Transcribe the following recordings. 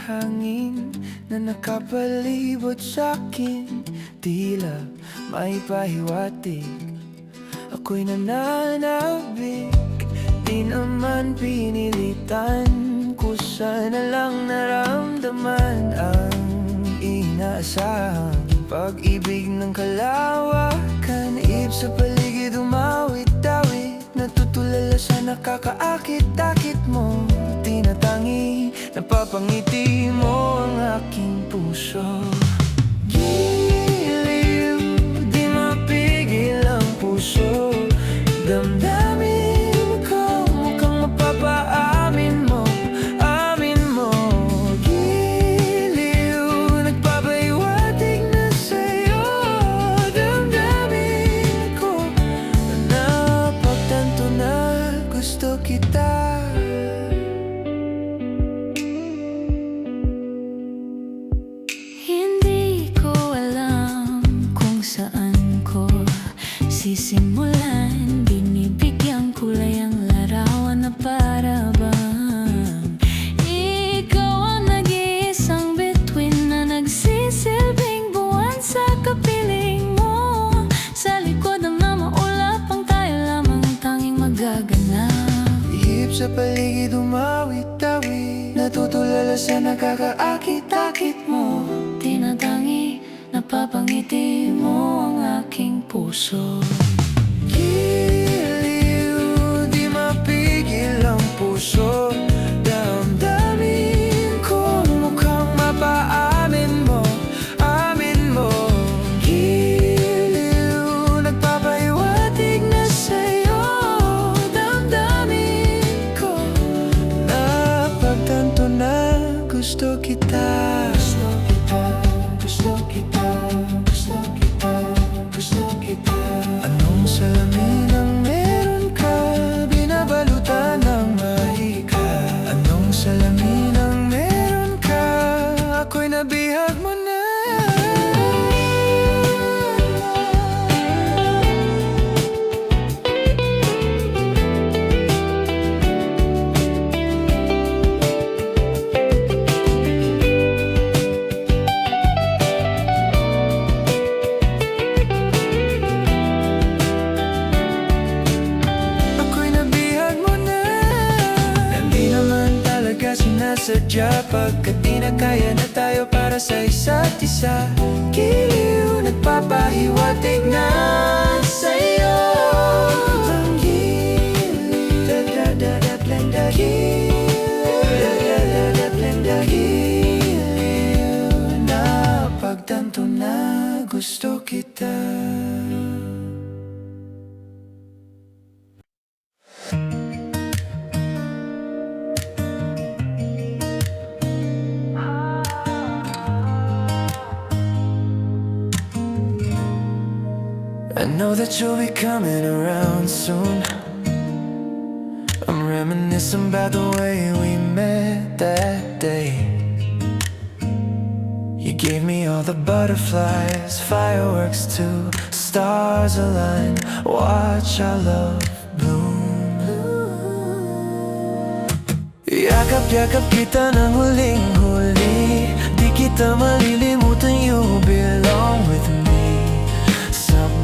hangin na nakapalibot sa'kin, tila may pahiwatig. Ako'y nananabik, di naman pinilitan, kusana lang naramdaman ang inaasahang pag-ibig ng kalawakan. Iib sa paligid umawit-awit, natutulala sa nakakaakit-akit mo. Tinatangi, napapangiti mo ang aking puso. Giliw, di mapigil ang puso. Damdamin ko, mukhang mapapaamin mo, amin mo. Giliw, nagpapahiwatig na sa'yo. Damdamin ko, napagtanto na gusto kita. Hindi ko alam kung saan ko sisimulan. Binibigyang kulay ang larawan na para bang ikaw ang nag-iisang bituin na nagsisilbing buwan sa kapiling mo. Sa likod ng namaulap ang tayo lamang tanging magaganap. Ihip sa paligid umawit-awit, natutulala sa nakakaakit-akit mo. Tinatangi, napapangiti mo ang aking puso. Giliw, di mapigil ang puso. Damdamin ko, mukhang mapaamin mo, amin mo. Giliw, nagpapahiwatig na sa'yo. Damdamin ko, napagtanto na gusto kita. Gusto kita, gusto kita, gusto kita. Anong salamin ang meron ka? Binabalutan ng mahika. Anong salamin ang meron ka? Ako'y nabihag mo na. Sadya pagkat di na kaya na tayo para sa isa't isa. Giliw, nagpapahiwatig na sa'yo. Ang giliw, napagtanto na gusto kita. I know that you'll be coming around soon. I'm reminiscing about the way we met that day. You gave me all the butterflies, fireworks too. Stars align, watch our love bloom. Yakap-yakap kita ng huling-huli, di kita malilimutan, you belong with me.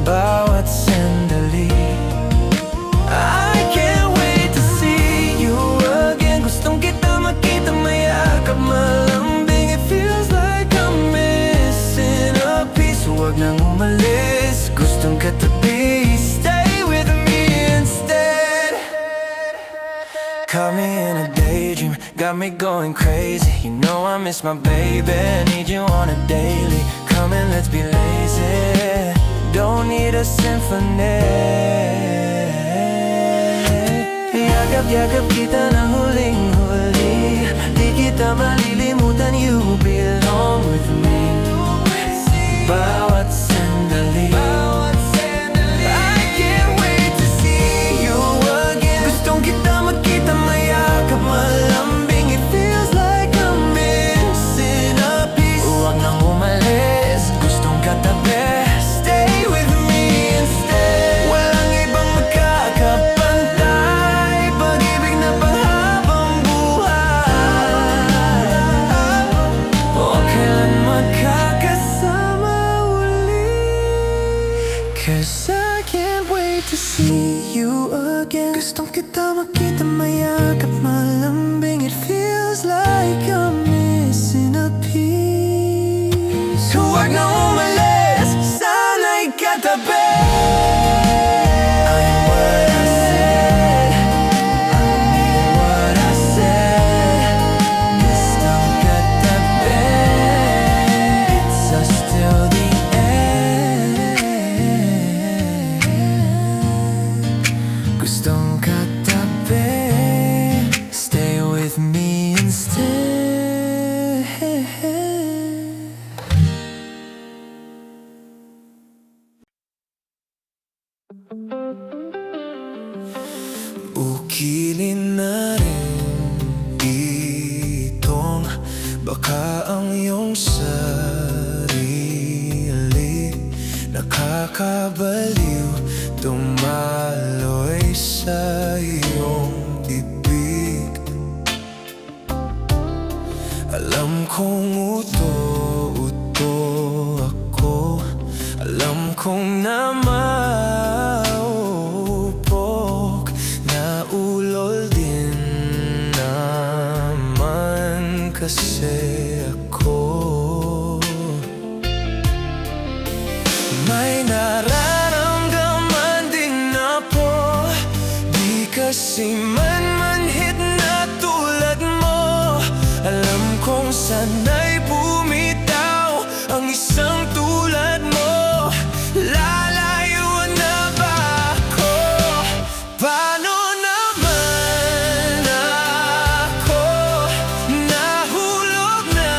Bawat sandali, I can't wait to see you again. Gustong kita makita, mayakap, malambing. It feels like I'm missing a piece. Huwag nang umalis, gustong katabi. Stay with me instead. Caught me in a daydream, got me going crazy. You know I miss my baby, need you on a daily. Come and let's be lazy, don't need a symphony. Yakap-yakap kita ng huling-huli, di kita malilimutan, you belong with me. Bawat sandali, I can't wait to see you again. Gustong kita makita, mayakap, malambing. It feels like I'm missing a piece. Huwag nang umalis, gustong katabi. peace. Huwag na umalis, sana'y katabi. I'm what I said, I mean what I said. Gustong katabi, it's us till the end. Gustong katabi, stay with me instead. Ukilin na rin itong baka ang iyong sarili. Nakakabaliw, dumaloy sa iyong bibig. Alam kong uto-uto ako, alam kong namaupok, naulol din naman kasi ako. May nararamdaman din ako, di kasi manhid na tulad mo. Alam kong sana'y bumitaw ang isang tulad mo. Lalayo na ba ako? Paano naman ako nahulog na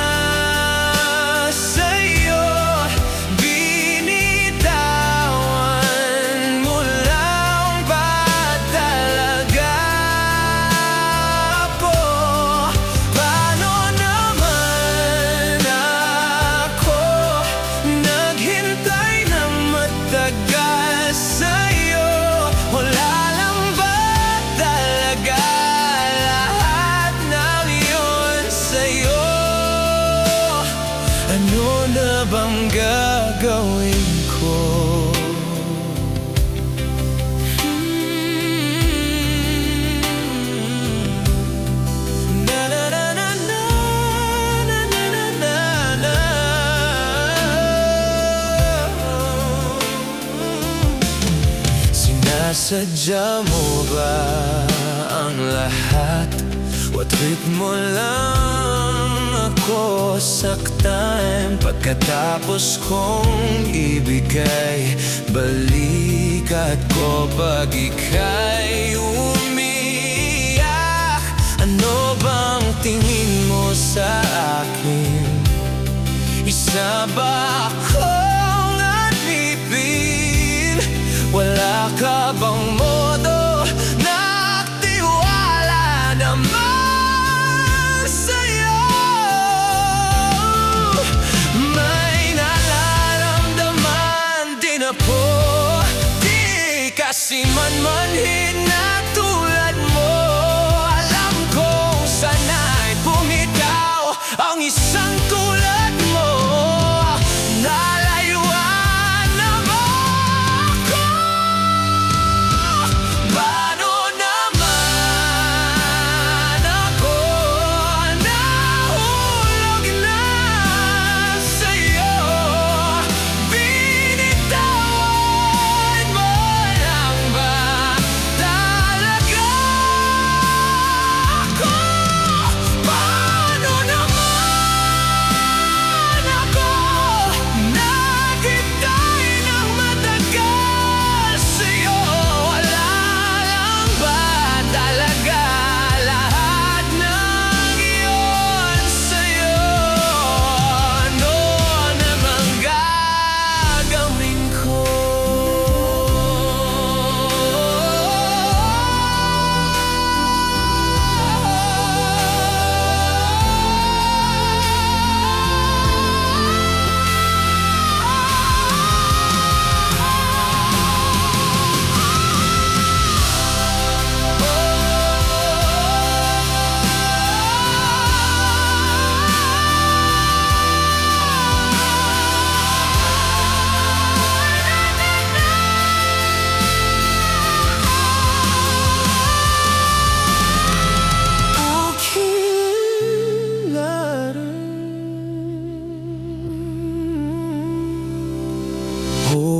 sa'yo? Binitawan mo lang ba talaga po? Paano naman ako naghintay ng matagal sa'yo? Wala lang ba talaga lahat ng yun sa'yo? Ano na bang gagawin ko? Na na na na na na na na na. Sinasadya mo ba ang lahat? O trip mo lang ako saktan? Pagkatapos kong ibigay balikat ko pag ika'y umiyak. Ano bang tingin mo sa akin? Isa ba akong alipin? Wala ka bang modo na tiwala naman sa'yo? May nararamdaman din ako, di kasi manhid na tulad mo. Alam kong sana'y bumitaw ang isang tulad mo. Na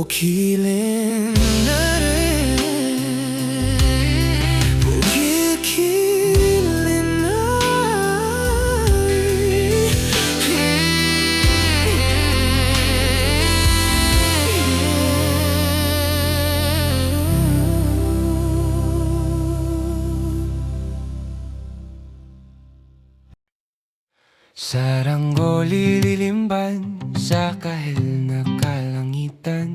Bukilin na rin, bukikilin na Saranggoli lilimban sa kahil na kalangitan.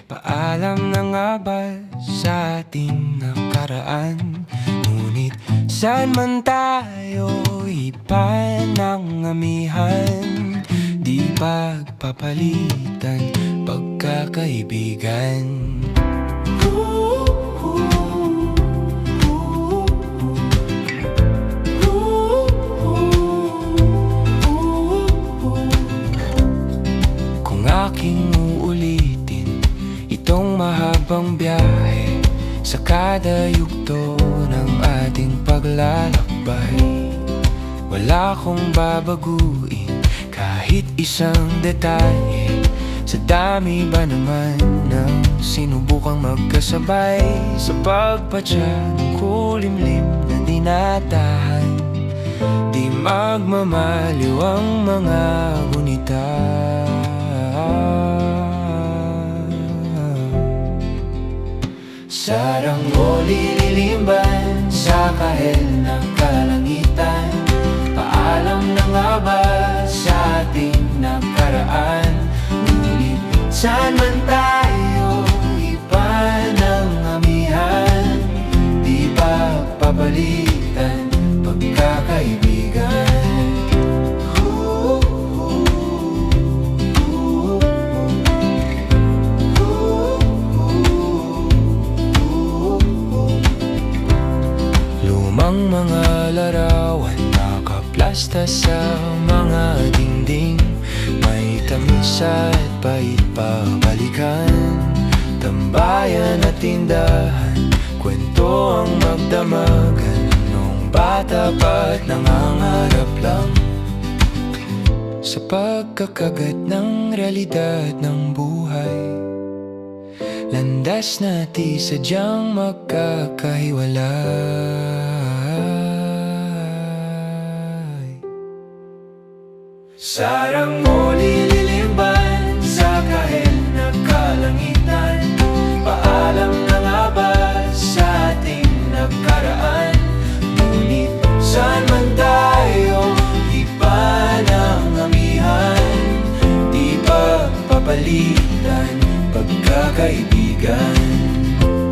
Paalam na nga ba sa ating nakaraan? Ngunit saan man tayo iba ng amihan, di pagpapalitan pagkakaibigan. Aking uulitin itong mahabang biyahe sa kada yugto ng ating paglalakbay. Wala akong babaguin kahit isang detalye, sa dami ba naman ng sinubukang magkasabay sa pagpadya ng kulimlim na dinatahan. Di magmamaliw ang mga gunita. Saranggoli lilimban sa kahel ng kalangitan. Paalam na nga ba sa ating nakaraan? Ngunit saan man tayo iba ng amihan, di pagpapalitan pagkakaibigan. Ang mga larawan nakaplasta sa mga dingding, may tamis at pait pabalikan. Tambayan at tindahan, kwento ang magdamagan, nung bata pa't nangangarap lang sa pagkakagat ng realidad ng buhay. Landas na di sadyang magkakahiwalay. Saranggoli lilimban sa kahel na kalangitan. Paalam na nga ba sa ating nakaraan? Ngunit saan man tayo iba ng amihan, di pagpapalitan pagkakaibigan.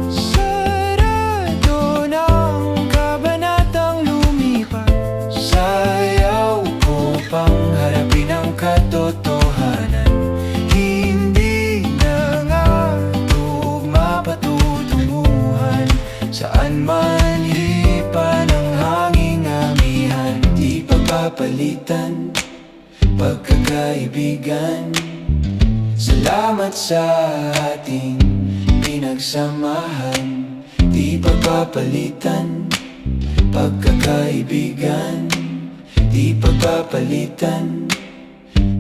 Sarado ng kabanatang lumipat, sayaw ko pang harapin ang katotohanan. Hindi na nga tugma patutunguhan, saan man hipa ng hanging amihan, di pagpapalitan pagkakaibigan. Salamat sa ating pinagsamahan, di pagpapalitan pagkakaibigan, di pagpapalitan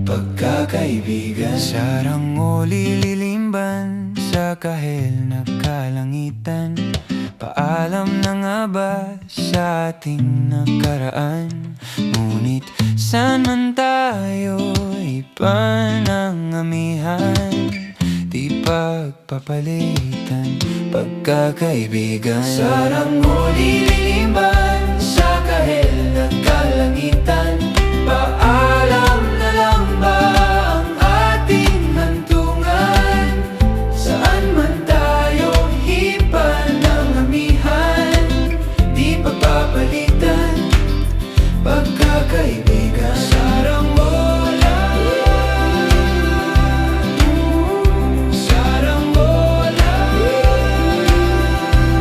pagkakaibigan. Saranggoli lilimban sa kahel na kalangitan. Paalam na nga ba sa ating nakaraan? Ngunit saan man tayo iba ng amihan, di pagpapalitan pagkakaibigan. Saranggoli lilimban sa kahel na kalangitan. Paalam na lang ba ang ating hantungan? Saan man tayo iba ng amihan, di pagpapalitan pagkakaibigan. Saranggola, saranggola,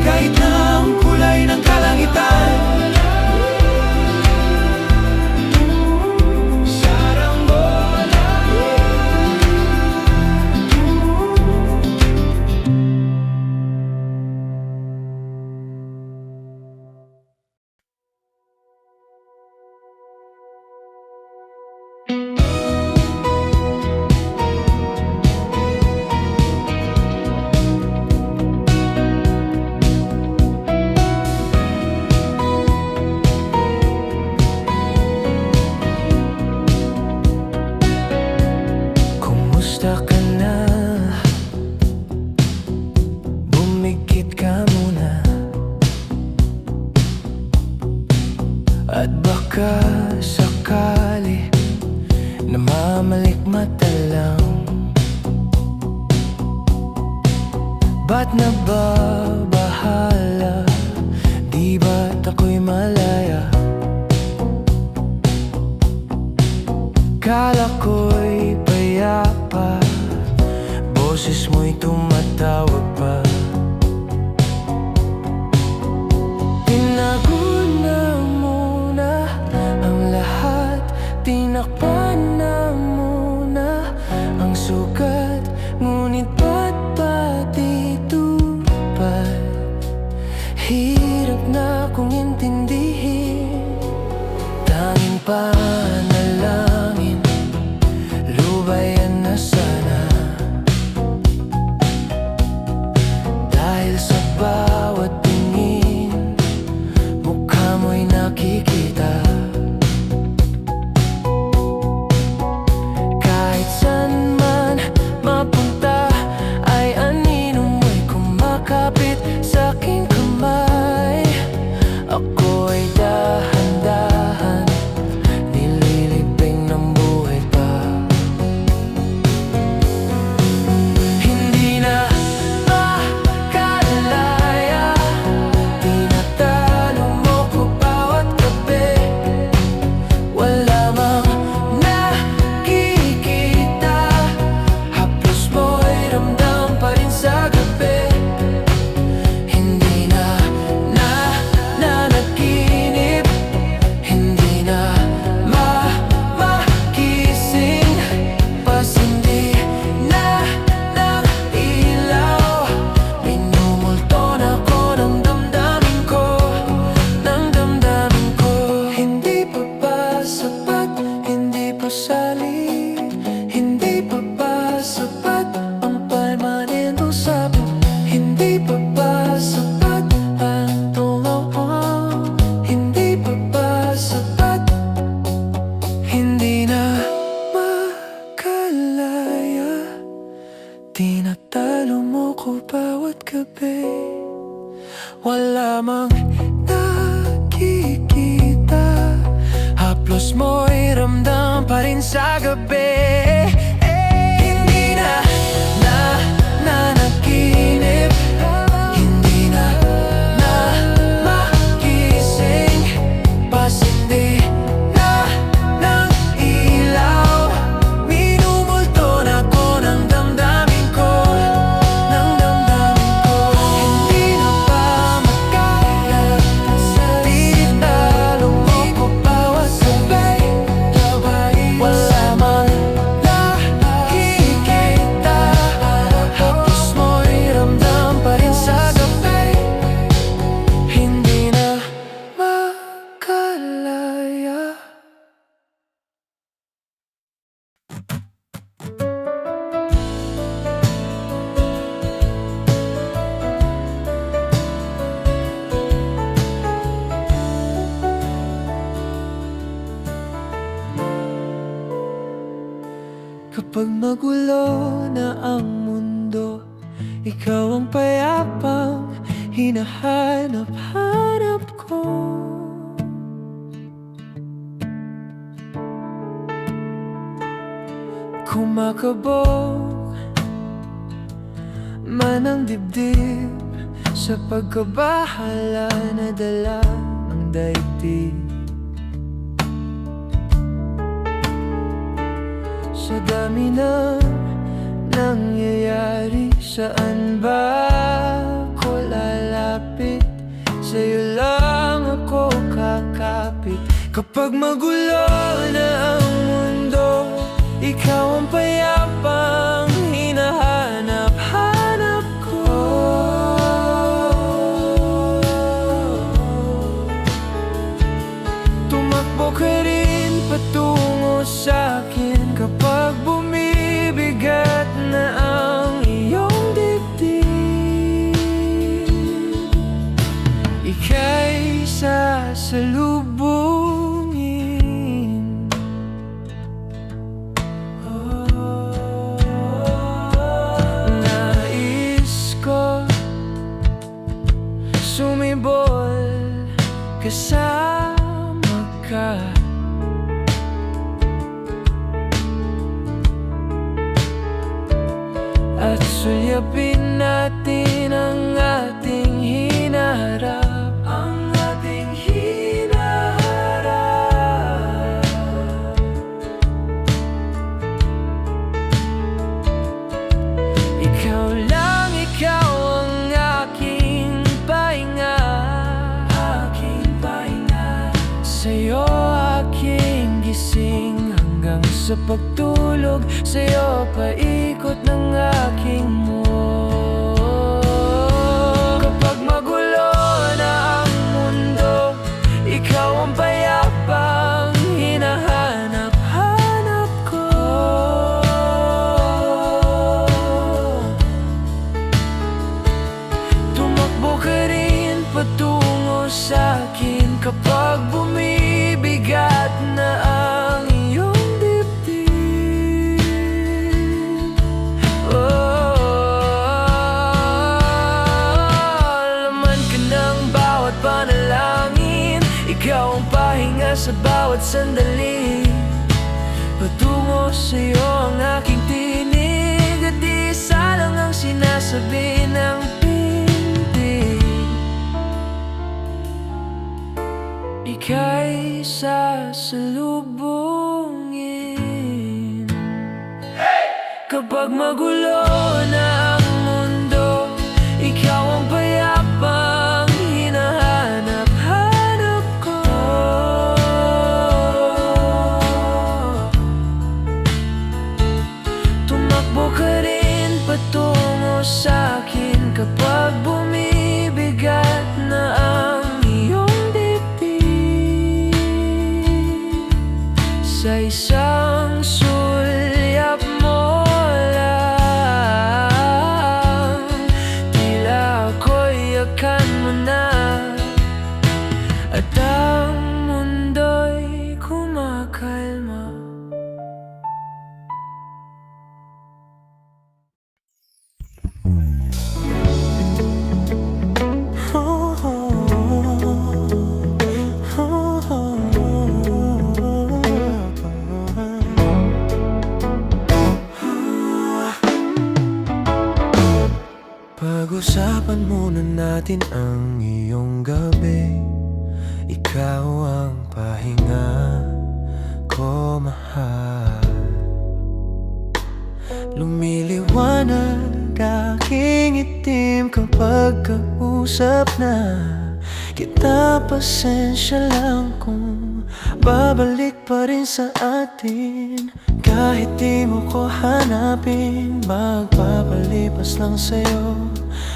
kahit na ang kulay ng kalangitan Kumusta ka na? Bumigit ka muna. At baka sakali namamalikmata lang. Ba't nababahala? Di ba't ako'y malaya? Kala ko'y payapa, boses mo'y tumatawag pa. Tinago na muna ang lahat, tinakpan na muna ang sugat. Ngunit ba't pati tupad? Hirap na kong intindihin. Tanging panalangin, lubayan na sana. Dahil sa bawat tingin, mukha mo'y nakikita. Kahit saan man mapunta, ay anino mo'y kumakapit sa aking kamay. Ako ay dahan-dahan nililibing ng buhay pa. Hindi na makalaya, tinatalo mo ko bawat gabi. Wala mang nakikita, haplos mo'y ramdam pa rin sa gabi. Hindi na nanaginip, hindi na makising, pasindi na ng ilaw. Minumulto na ko ng damdamin ko, ng damdamin ko. Hindi pa ba sapat, hindi pa sali, hindi pa ba sapat ang permanenteng usapin? Hindi pa ba sapat ang tulong? Hindi pa ba sapat? Hindi na makalaya, tinatalo mo ko bawat gabi. Wala mang nakikita, haplos mo'y ramdam pa rin sa gabi. Hindi na nanaginip, hindi na makising, pasindi na ng ilaw. Minumulto na ko ng damdamin ko, ng damdamin ko. Hindi na ba makaya, tinatalo mo ko bawat gabi. Wala mang nakikita, haplos mo'y ramdam pa rin sa gabi. Hindi na makalaya. Kapag magulo na ang mundo, ikaw ang payapang hinahanap-hanap ko. Kumakabog man ang dibdib sa pagkabahala na dala ng daigdig. Sa dami ng nangyayari, saan ba ako lalapit? Sa'yo lang ako kakapit. Kapag magulo na ang mundo, ikaw ang payapang hinahanap-hanap ko. Tumakbo ka rin patungo sa'kin kapag bumibigat na ang iyong dibdib. Ika'y sasalubungin At sulyapin natin ang ating hinaharap, ang ating hinaharap. Ikaw lang, ikaw ang aking pahinga, aking pahinga. Sa'yo aking gising hanggang sa pagtulog, sa'yo paikot ng aking mundo. Kapag magulo na ang mundo, ikaw ang payapang hinahanap-hanap ko. Tumakbo ka rin patungo sa'kin kapag bumibigat na ang iyong dibdib. Laman ka ng bawat panalangin, ikaw ang pahinga sa bawat sandali. Patungo sa'yo ang aking tinig, at isa lang ang sinasabi ng pintig. Ika'y sasalubungin. Kapag magulo na ang mundo, ikaw ang payapang hinahanap-hanap ko. Tumakbo ka rin patungo sa'kin kapag bumibigat na ang iyong dibdib. Sa isang sulyap mo lang, tila ako'y yakan mo na, at ang mundo'y kumakalma. Pag-usapan muna natin ang iyong gabi. Ikaw ang pahinga ko, mahal. Lumiliwanag aking itim kapag kausap na kita. Pasensya lang kung babalik pa rin sa atin. Kahit di mo ko hanapin, magpapalipas lang sa'yo.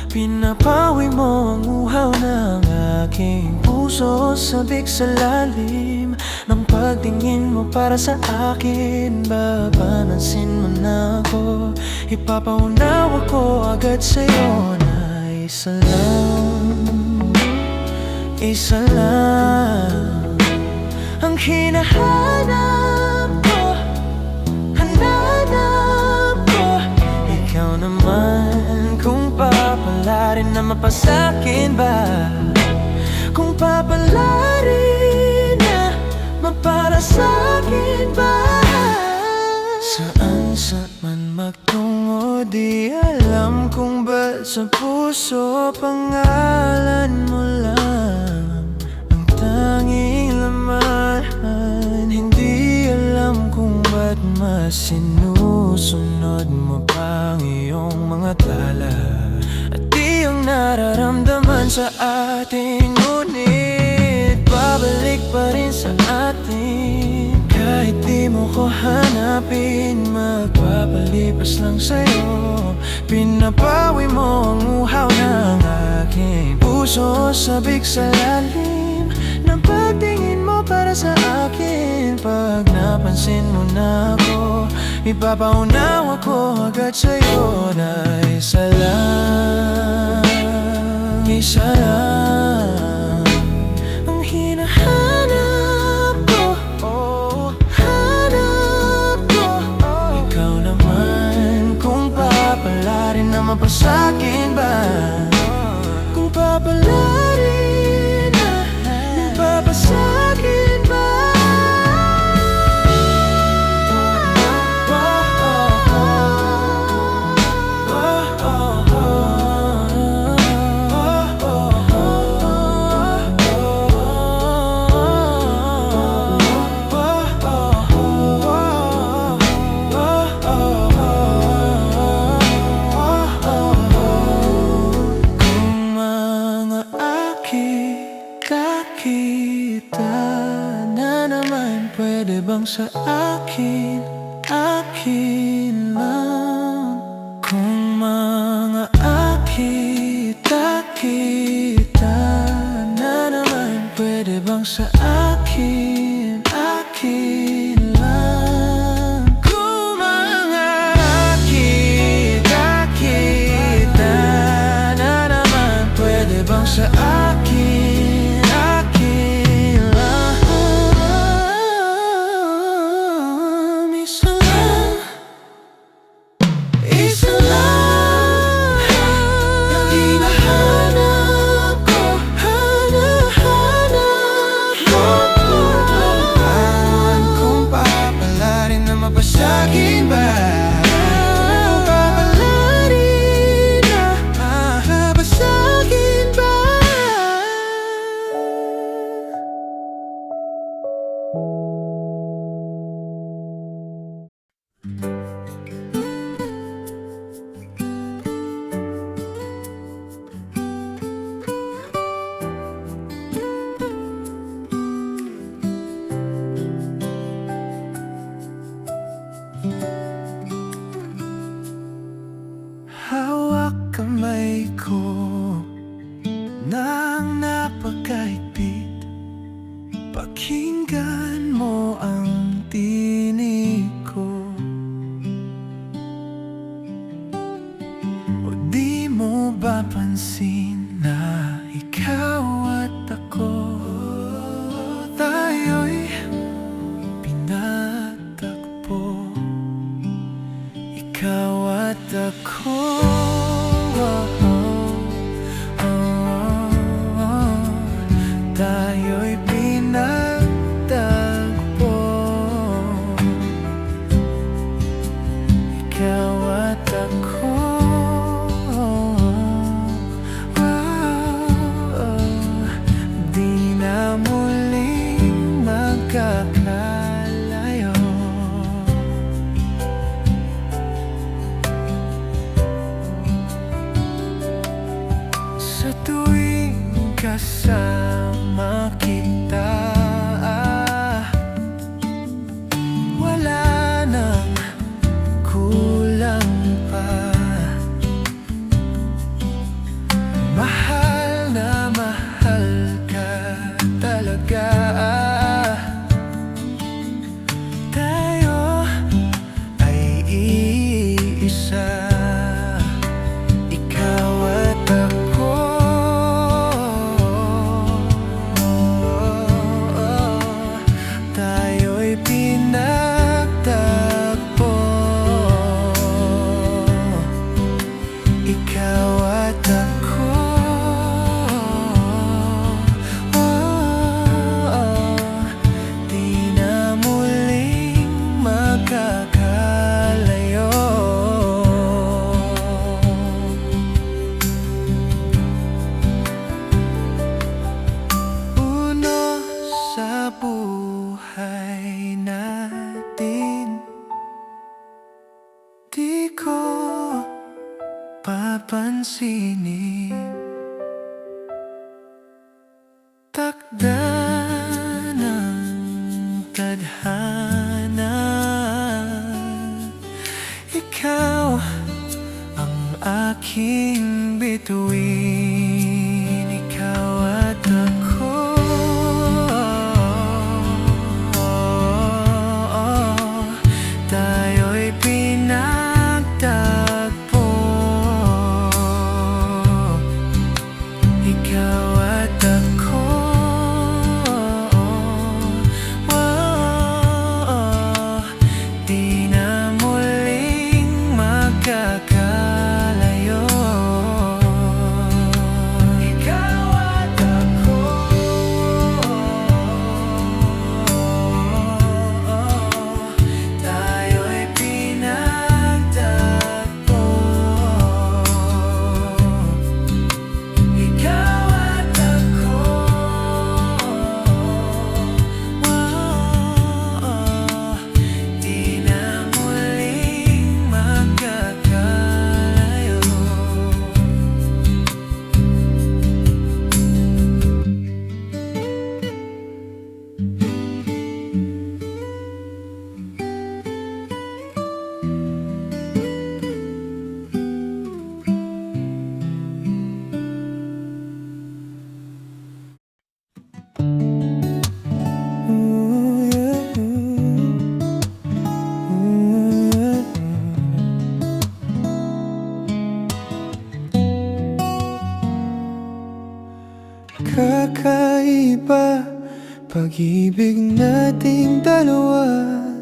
Pinapawi mo ang uhaw ng aking puso, sabik sa lalim ng pagtingin mo para sa akin. Babanansin mo na ako, ipapaunawa ko agad sa'yo na isa lang ang hinahanap ko, hanap ko. Ikaw naman, kung papalarin na mapasakin ba, kung papalarin na mapara sa'kin ba. Saan man magtungo, di alam kung ba't sa puso pangalan mo lang ang tanging laman. Hindi alam kung ba't mas sinusunod mo pang iyong mga tala, at di ang nararamdaman sa atin. Ngunit babalik pa rin sa atin. Kahit di mo ko hanapin, magpapalipas lang sa'yo. Pinapawi mo ang uhaw ng aking puso, sabik sa lalim ng pagtingin mo para sa akin. Pag napansin mo na ako, ipapaunawa ko agad sa'yo na isa lang ang hinahanap ko, hanap ko. Ikaw naman, kung papalarin na mapasakin ba, kung papalarin na mapapasakin ba. sa akin, akin lang. Kung mga akit-akita na naman, pwede bang sa akin, akin lang. Kung mga akit-akita na naman, pwede bang sa akin, akin lang. Isa lang, isa lang ang hinahanap ko, hinahanap ko. Awan kong papalarin na mapasyakin ba? Papalarin na mapasyakin ba? Hawak kamay ko nang napakahigpit. Pakinggan mo ang tinig ko. O di mo ba pansin na ikaw at ako, tayo'y pinatagpo. Ikaw at ako, tayo'y pinagtagpo. Ikaw at ako, di na muling magkakalayo. Sa tuwing kasama kita, wala nang kulang pa. Mahal na mahal ka talaga. Tayo ay iisa, ikaw at ako. Tayo'y pinagtagpo. Ikaw at ako, di na muling magkakalayo. Uno sa buhay natin, di ko papansinin. Takda ng tadhana, ikaw ang aking bituin. Ikaw at ako, tayo'y pinagtagpo. Ikaw at ako, di na muling magkakalayo. Pag-ibig nating dalawa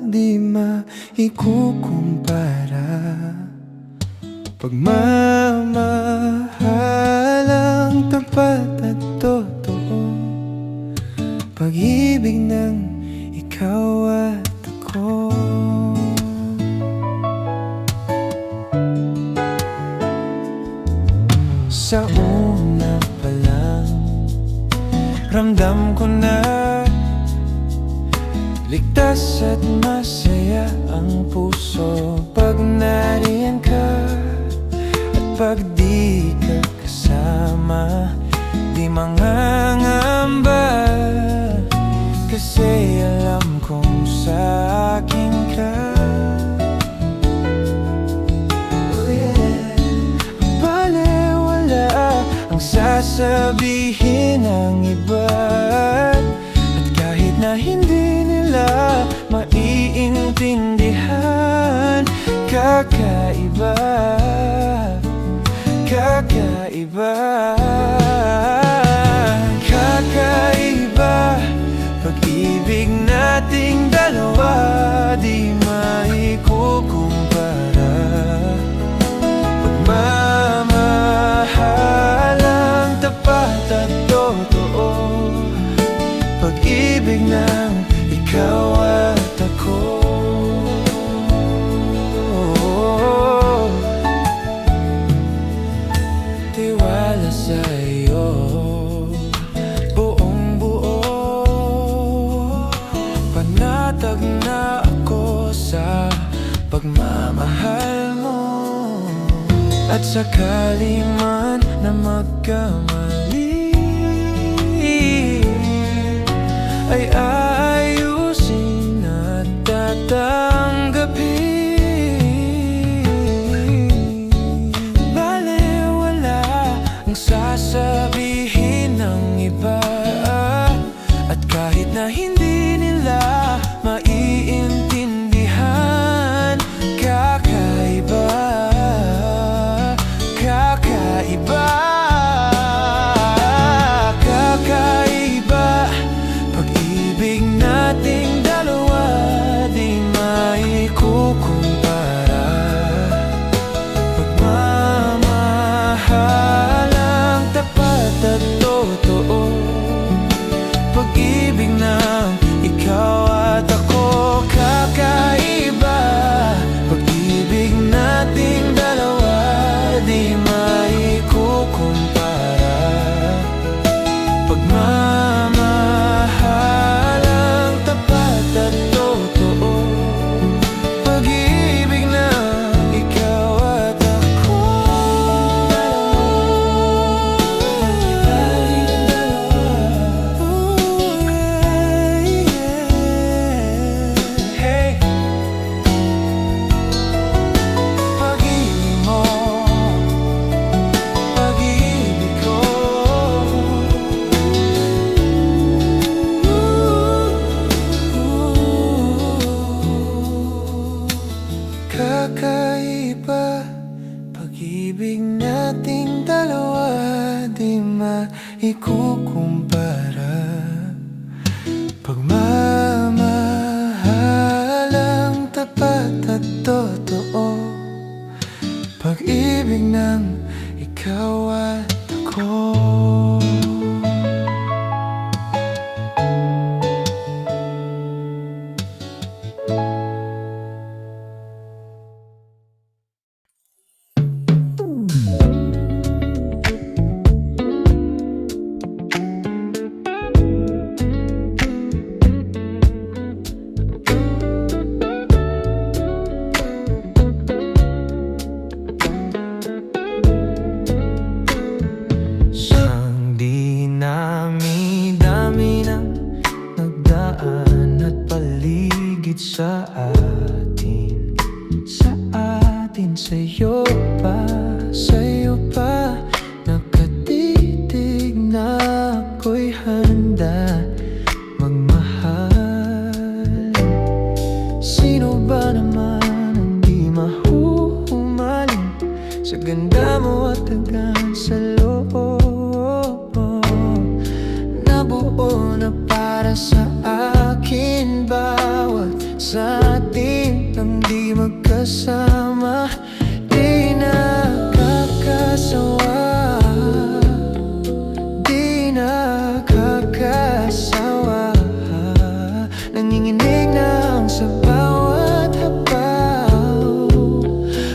di maikukumpara. Pagmamahalang tapat at totoo, pag-ibig ng ikaw at ako. Sa una pa lang, ramdam ko na ligtas at masaya ang puso pag nariyan ka. At pag di ka kasama, di mangangamba, kasi alam kong sa akin ka. Balewala ang sasabihin ng iba, at kahit na hindi nila maiintindihan, kakaiba, kakaiba, kakaiba. Pag-ibig nating dalawa di maikukumpara. Pagmamahalang tapat at totoo, pag-ibig ng ikaw at ako. Tiwala sa iyo, buong buo, panatag na ako sa pagmamahal mo. At sakali man na magkamali, ay ayusin at tatanggapin. Balewala ang sasabihin ng iba, at kahit na hindi nila maiintindihan, kakaiba, kakaiba, kakaiba. Pag-ibig nating dalawa di maikukumpara. Pagmamahalang tapat at totoo, pag-ibig ng ikaw at ako. Kakaiba, pag-ibig nating dalawa di maikukumpara. Pagmamahalang tapat at totoo, pag-ibig ng ikaw at ako. Hey, pag-ibig mo, pag-ibig ko. Kakaiba, pag-ibig nating dalawa di maikukumpara. Pagmamahalang tapat at totoo, pag-ibig ng ikaw at ako. Sang dinami-dami ng nagdaan at paligid sa atin, sa'yo pa, nakatitig na ako'y handa magmahal. Sino ba naman ang di mahuhumaling sa ganda mo at tagan sa loob, nabuo na para sa sa atin nang di magkasama. Di nakakasawa, di nakakasawa. Nanginginig na ang sa bawat habaw,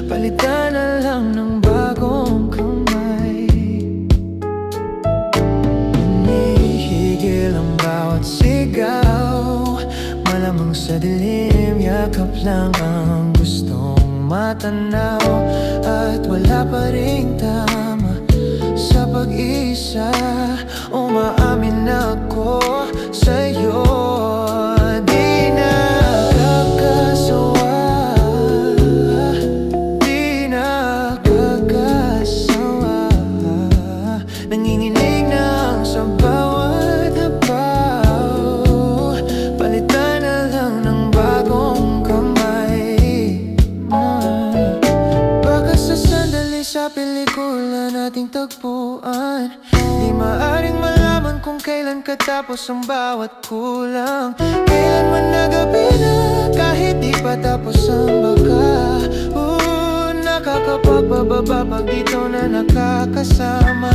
palitan na lang ng bagong kamay. Hinihigil ang bawat sigaw, malamang sa dilim, yakap lang ang gustong matanaw. At wala pa ring tama sa pag-isa, umaamin ako sa'yo. Di nakakasawa, di nakakasawa. Nanginginig na ang sa bawat habaw, palitan na lang ng bagong kamay. Baka sa sandali sa pelikula nating tagpuan, di maaring malaman kung kailan katapos ang bawat kulang. Kailan man na gabi na, kahit di pa tapos ang baka. Nakakapagpababa pag dito na nakakasama.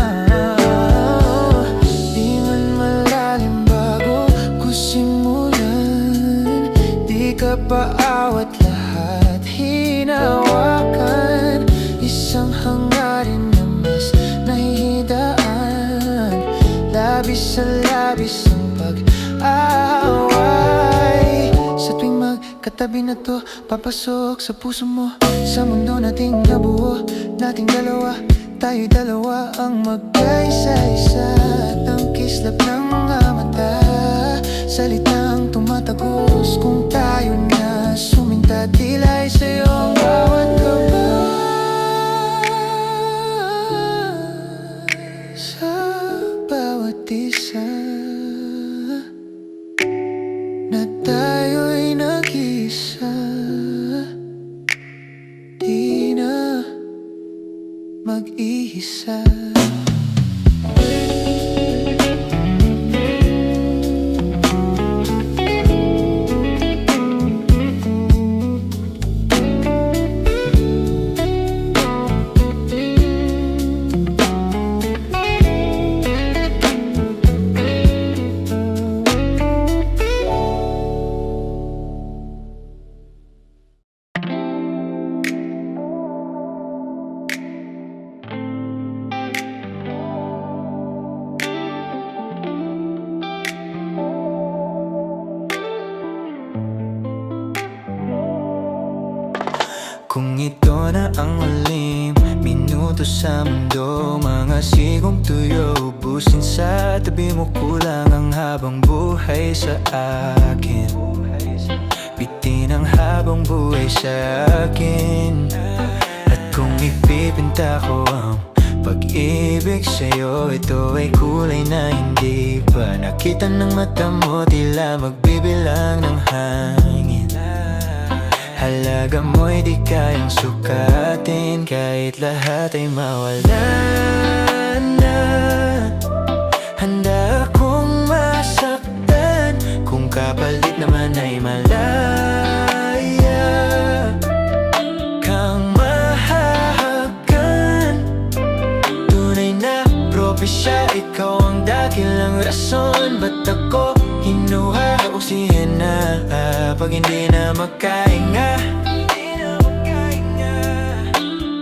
Di man malalim bago ko simulan, di ka paawat lahat hinawakan. Isang hangarin na mas nahihidaan, labis sa labis ang pag-away. Sa tuwing magkatabi na to, papasok sa puso mo, sa mundo nating nabuo, nating dalawa. Tayo'y dalawa ang magkaisa-isa, at ang kislap ng mga mata, salitang tumatagos kung tayo na suminta. Tila'y sa'yo ang bawat kabay, sa bawat isa, na tayo'y nag-isa. Di na mag-iisa. Kung ito na ang huling minuto sa mundo, mga sigong tuyo ubusin sa tabi mo. Kulang ang habang buhay sa akin, bitin ang habang buhay sa akin. At kung ipipinta ko ang pag-ibig sa'yo, ito ay kulay na hindi pa nakita ng mata mo, tila magbibilang ng hangin. Halaga mo'y di kayang sukatin, kahit lahat ay mawala na. Handa akong masaktan kung kapalit naman ay malaya kang mahahagan. Tunay na propesya, ikaw ang dakilang rason ba't ako hinuha o sihena pag hindi na makahinga.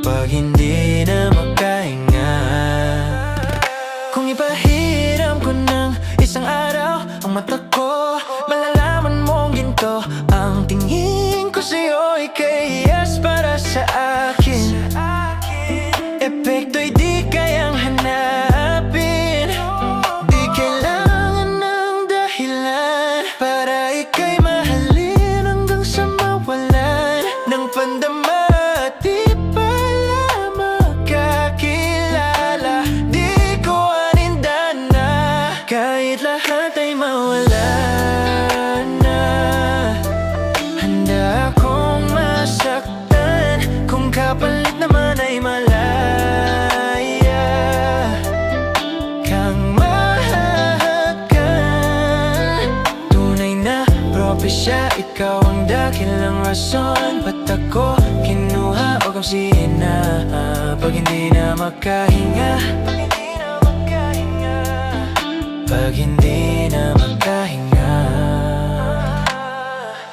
Pag hindi na makahinga. Kung ipahiram ko ng isang araw ang mata ko, malalaman mong ginto ang tingin ko sa'yo. Ikayas para sa akin, epekto'y di kayang hanapin. Di kailangan ng dahilan para ika'y mahalin hanggang sa mawalan ng pandama. Di pala makakilala, di ko anindan na kahit lahat ay mawala na. Handa akong masaktan kung kapalit naman ay malaya kang mahahagan. Tunay na propesya ito ikaw ang dakilang rason. Ba't ako kinuha o kamsihin na pag hindi na makahinga? Pag hindi na makahinga.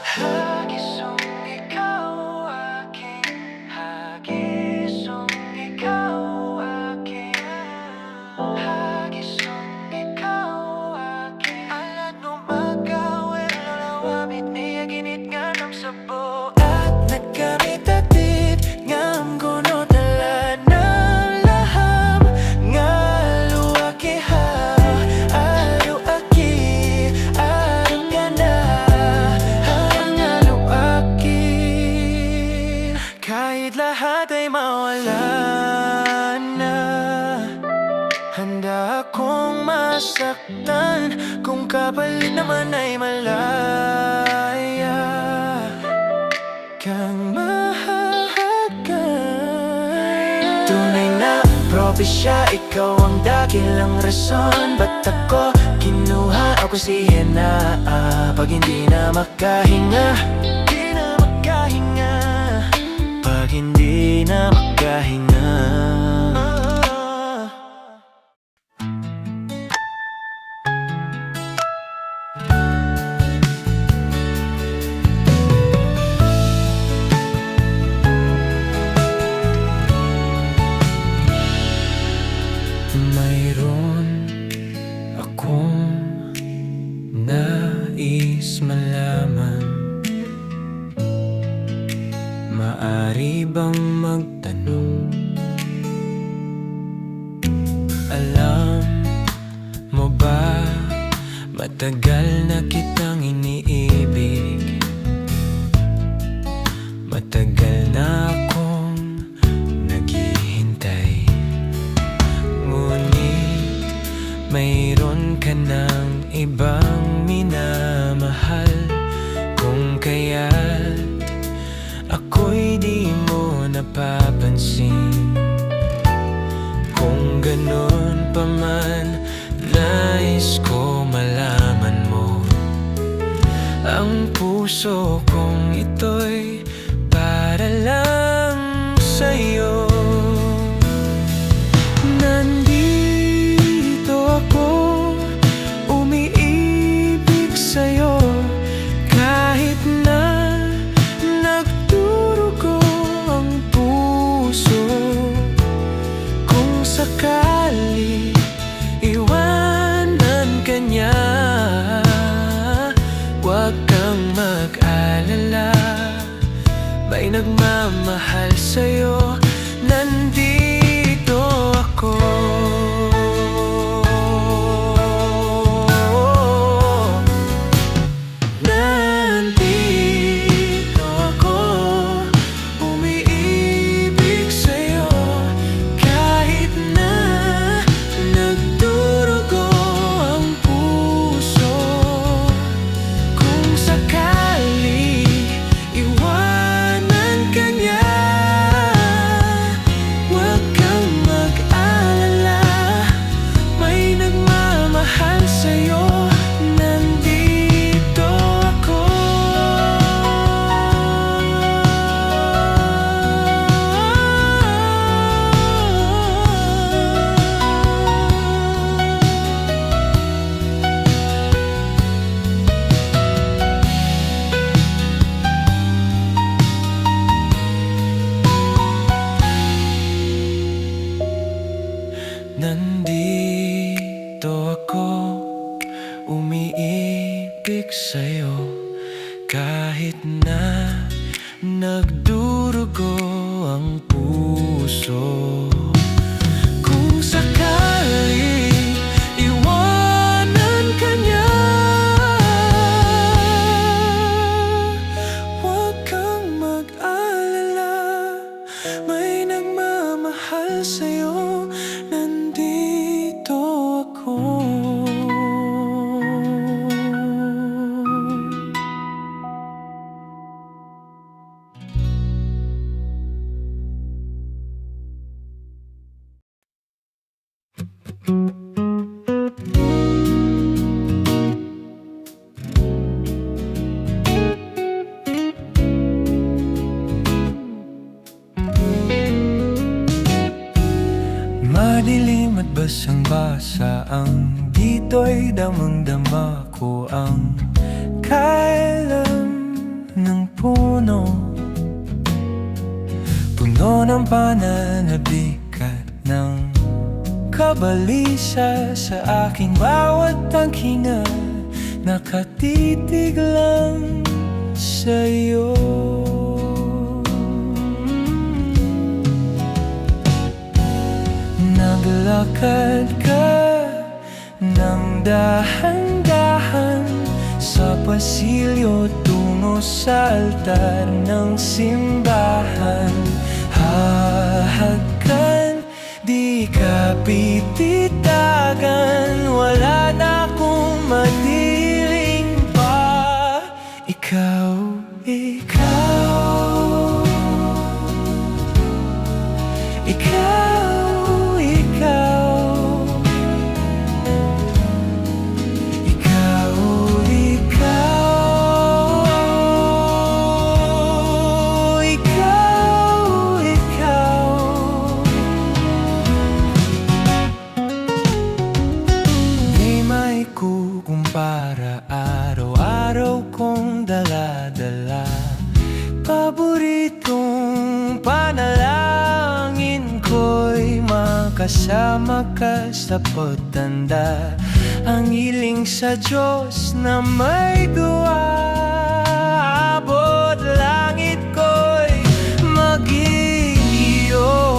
Hagisong ikaw aking, hagisong ikaw aking, hagisong ikaw aking. Alat mo magkawin, lulawabit niya ginit nga ng sabo. At nagkamit atit, ngam kuno tala na laham. Ngalo aki ha, alo aki, alo ka na, ngalo aki. Kahit lahat ay mawala na, handa akong masaktan kung kapalit naman ay malaya kang mahahagan. Tunay na propesya, ikaw ang dakilang rason. Ba't ako kinuha o kusihin na pag hindi na makahinga? Di na makahinga. Pag hindi na makahinga. Mayroon akong nais malaman. Maari bang magtanong? Alam mo ba, matagal na kitang iniibig. Matagal na akong naghihintay. Ngunit mayroon ka ng ibang minamahal. Kung kaya't ako'y di mo napapansin. Kung ganun pa man, nais ko malaman mo ang puso kong ito'y para lang sa'yo. Nandito ako, umiibig sa'yo. Kahit na nagdurugo ang puso, kung sakali iwanan ka niya, huwag kang mag-alala. May nagmamahal sa'yo, nandito ako. Nandito ako, umiibig sa'yo. Kahit na nagdurugo ang puso, kung sakali iwanan ka niya, huwag kang mag-alala. May nagmamahal sa'yo, nandito ako. Nandito ako, umiibig sa'yo. Kahit na nagdurugo ang puso, kung sakali iwanan ka niya, huwag kang mag-alala. May nagmamahal sa'yo, nandito ako. Madilim at basang-basa ang dito'y damang-dama ko ang kailam ng puno. Puno ng pananabik at ng kabalisa sa aking bawat paghinga. Nakatitig lang sa'yo. Naglakad ka ng dahan-dahan sa pasilyo tungo sa altar ng simbahan. Hahagkan, di ka pipitagan, wala na akong madiling pa. Ikaw, ikaw, ikaw, ikaw, kumpara, araw-araw kong dala-dala. Paboritong panalangin ko'y makasama ka sa pagtanda. Ang hiling sa Diyos na may duwa, abot langit ko'y maging iyo.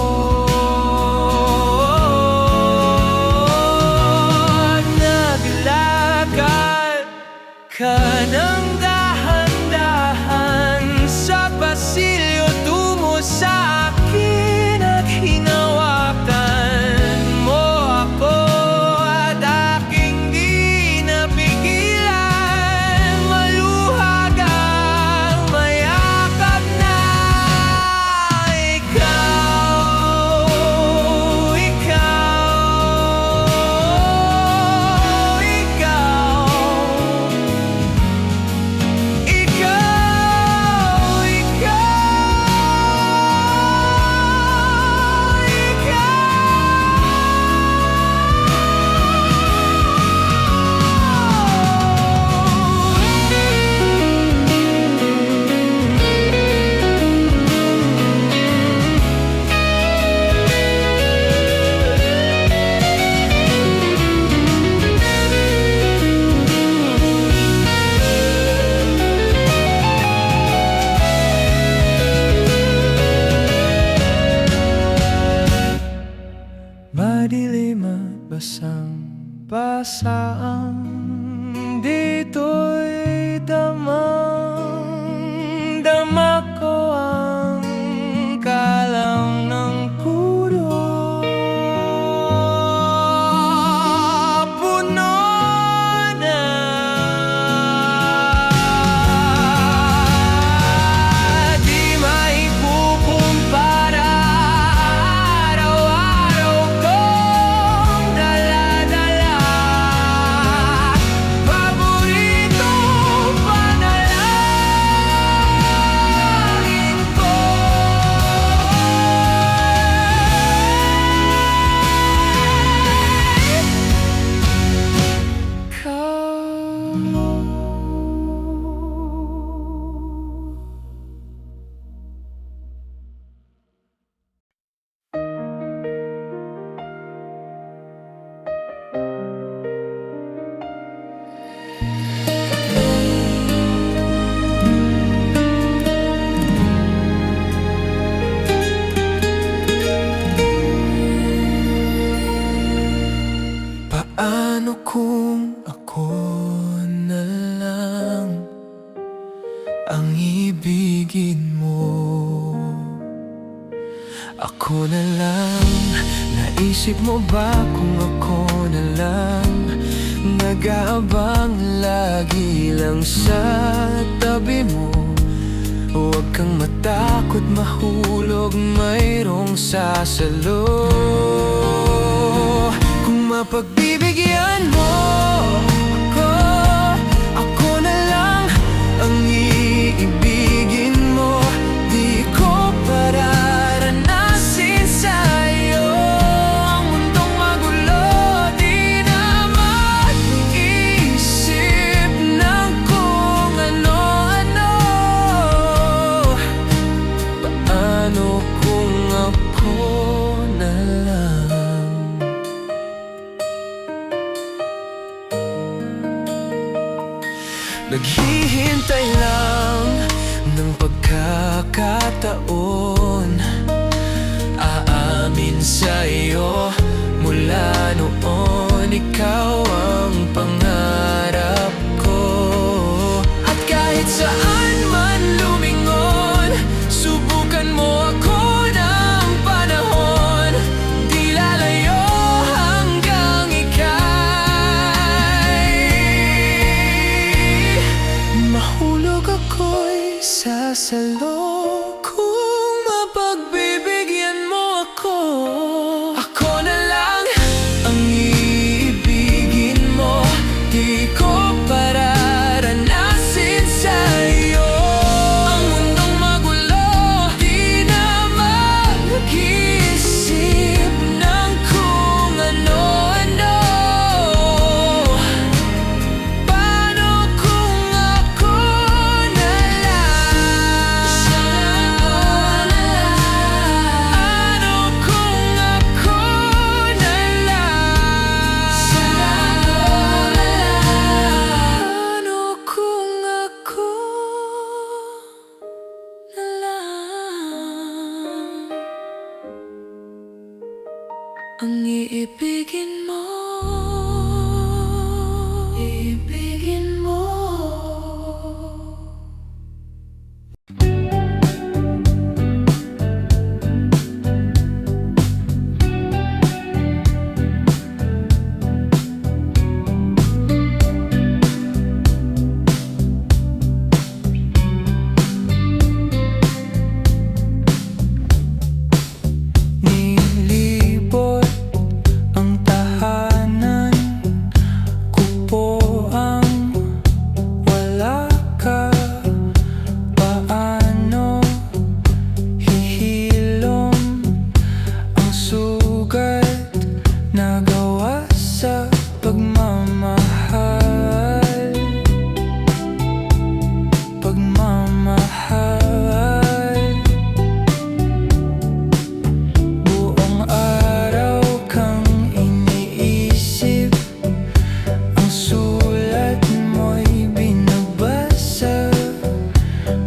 Ka ng dahan-dahan sa pasilyo tungo sa akin at hinawakan mo ako at aking di napigilan. Maluhag ang mayakap na ikaw, ikaw, ikaw. Madilim at basang-basa ang dito'y damang-dama ko ang kalam ng puno. Puno na di maikukumpara. Paano kung ako na lang ang ibigin mo? Ako na lang, naisip mo ba kung ako na lang nag-aabang lagi lang sa tabi mo? Huwag kang matakot mahulog, mayroong sasalo. Kung mapagbibigyan mo ako, ako na lang ang iibigin mo. Di ko pararanasin sa'yo ang ako na lang. Naghihintay lang ng pagkakataon. Aamin sa'yo mula noon, ikaw ang pangarap ko. At kahit saan man lumingon, subukan mo ako ng panahon. Di lalayo hanggang ika'y mahulog ako'y sasalo. Kung mapagbibigyan mo ako, ako na lang ang iibigin mo. Di ko pararanasin sa'yo ang mundong magulo. Di na mag-isip ng kung ano-ano. Paano kung ako na lang? Ano kung ako na lang? Ano kung ako na lang ang iibigin mo? Iibigin mo. Nilibot ang tahanan ko po ang wala ka. Paano hihilom ang sugat na gawa sa pagmamahal? Pagmamahal. Buong araw kang iniisip, ang sulat mo'y binabasa.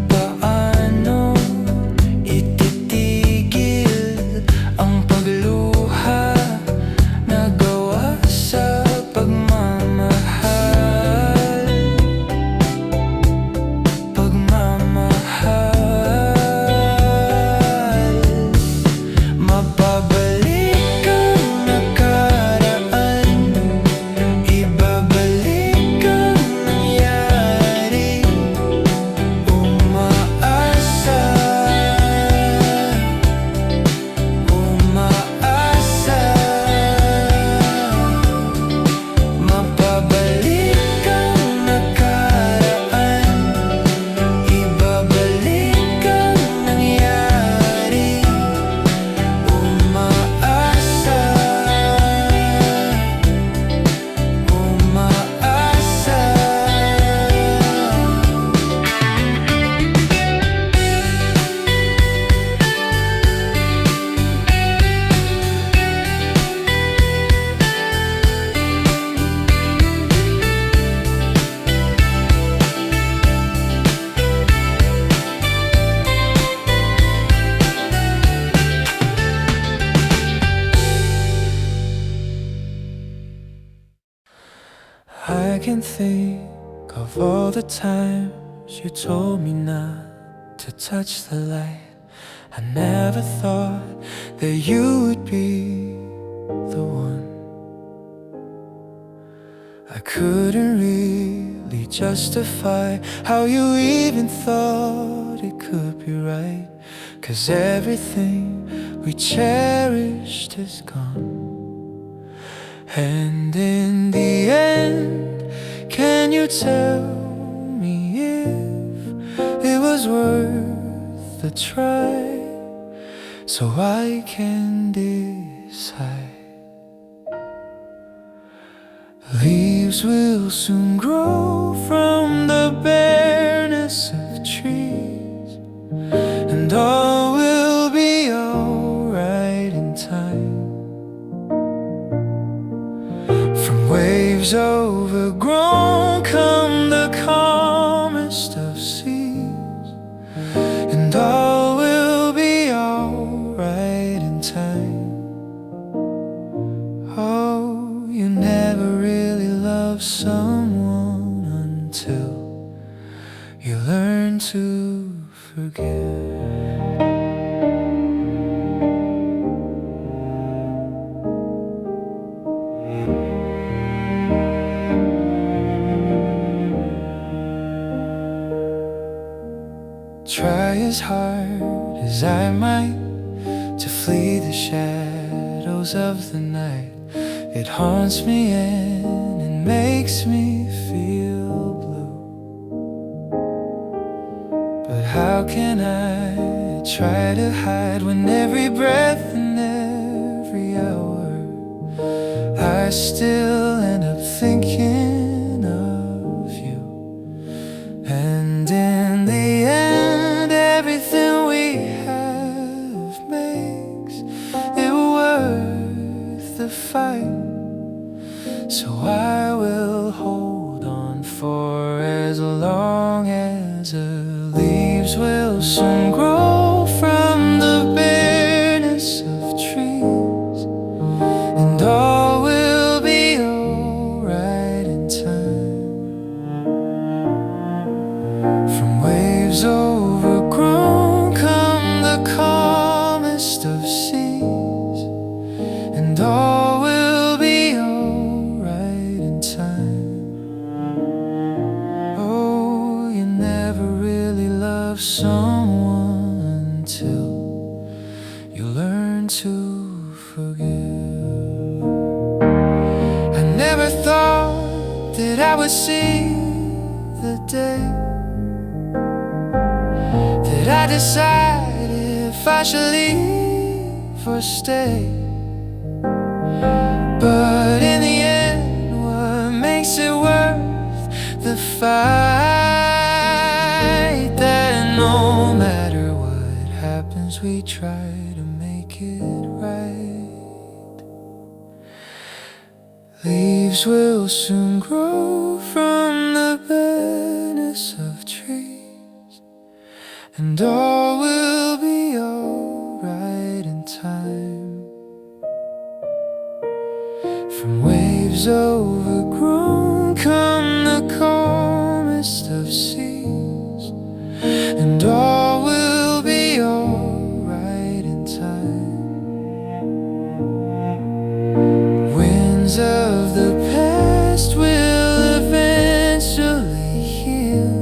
Paano ititigil ang pagluha na gawa sa pagmamahal? Pagmamahal. Mapabalik ang nakaraan, ibabalik ang nangyari. Umaasa, umaasa. Mapabalik ang nakaraan, ibabalik ang nangyari. Umaasa, umaasa. I can think of all the times you told me not to touch the light. I never thought that you would be the one. I couldn't really justify how you even thought it could be right, 'cause everything we cherished is gone. And in the end, can you tell me if it was worth the try, so I can decide? Leaves will soon grow from the bareness of trees, and all will be alright. waves overgrown come the calmest of seas, and all will be alright in time. Oh, you never really love someone until you learn to forget. Try as hard as I might to flee the shadows of the night. It haunts me and it makes me feel blue. But how can I try to hide when every breath and every hour I still end up thinking of you? And in the end, everything we have makes it worth the fight. So I will hold on for as long as the leaves will soon grow from the bareness of trees, and all will be alright in time. From waves overgrown come the calmest of seas, and all will be alright in time. Oh, you never really love someone until you learn to forgive. I never thought that I would see the day that I decide if I should leave or stay. But in the end, what makes it worth the fight? That no matter what happens, we try to make it right. Leaves will soon grow from the bareness of trees, and all will be alright in time. From waves overgrown come the calmest of seas, and all will be alright in time. Winds of the past will eventually heal,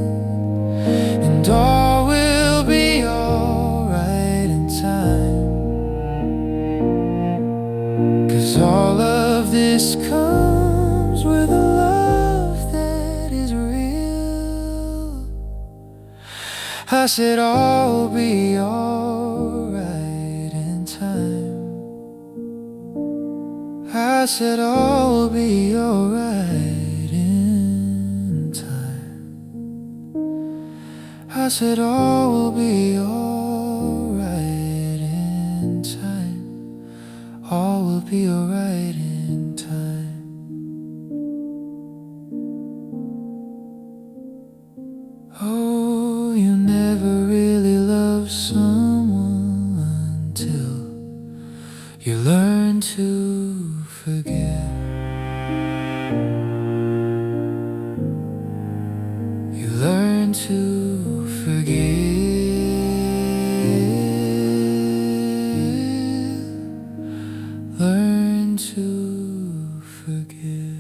and all will be alright in time. 'Cause all of this comes with a love that is real. I said all will be alright in time. I said all will be alright in time. I said all will be alright in time. All will be alright in time. Oh, you never really love someone until you learn to forget. You learn to forgive. Learn to forgive.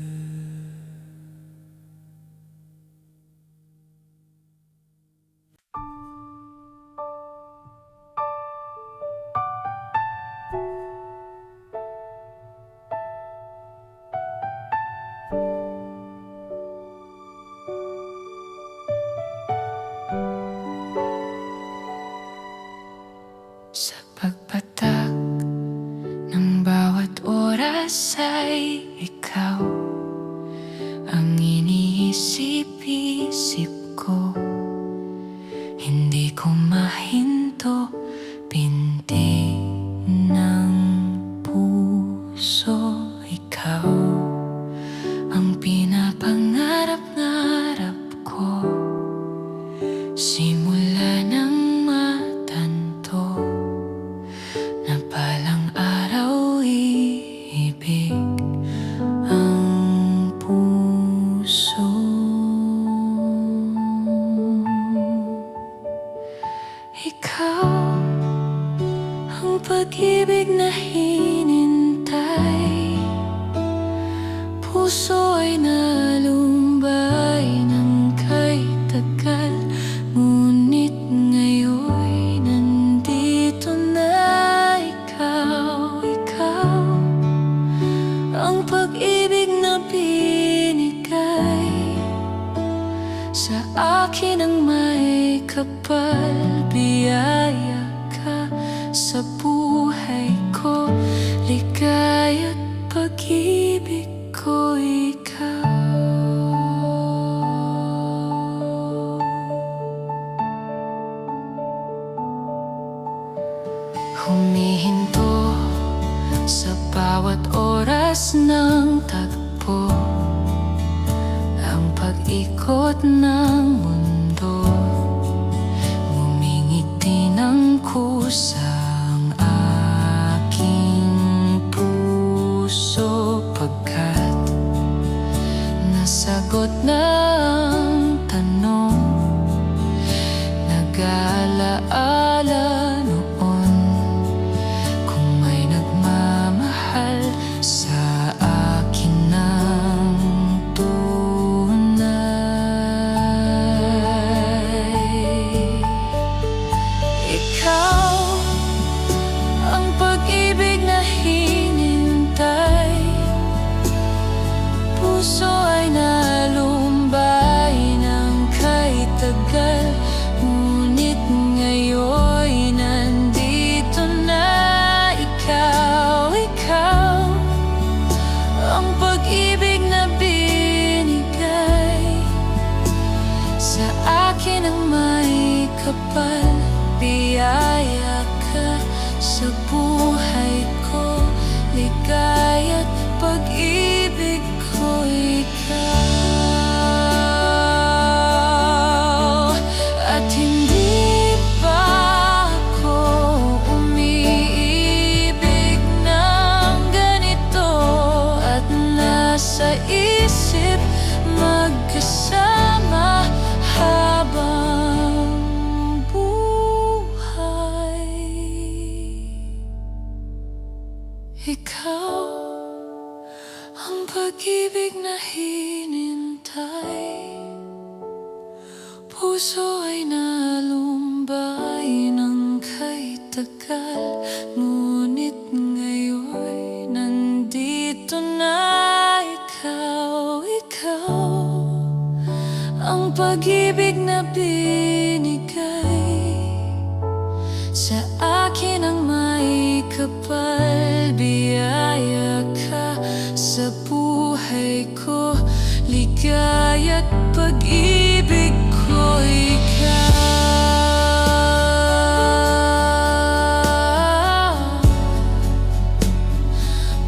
Sa pagpatak ng bawat oras ay ikaw ang iniisip-isip ko. Hindi ko mahinto, binti ng puso. Ikaw ang pag-ibig na hinintay, puso ay nalumbay ng kay tagal. Ngunit ngayon'y nandito na ikaw, ikaw. Ang pag-ibig na binigay sa akin ang may kapal. Biyaya ka sa buhay ko, ligaya't pag-ibig ko ikaw. Humihinto sa bawat oras ng tagpo, ang pag-ikot ng mundo. Ngumingiti ng kusa ang aking puso, pagkat nasagot na ang tanong. Nag-aalaala noon kung may nagmamahal sa akin ng tunay. Ikaw ang pag-ibig na hinintay, puso ay nalumbay ng kay tagal. Ngunit ngayon'y nandito na ikaw, ikaw. Ang pag-ibig na binigay sa akin ang may kapal. Biyaya ka sa buhay ko, ligaya't pag-ibig ko ikaw. At hindi pa ako umiibig ng ganito, at nasa isip magkasama habang buhay. Ikaw ang pag-ibig na hinintay, puso ay nalumbay ng kay tagal. Ngunit ngayon'y nandito na ikaw, ikaw. Ang pag-ibig na binigay sa akin ang may kapal. Biyaya ka sa buhay ko, ligaya't pag-ibig ko ikaw.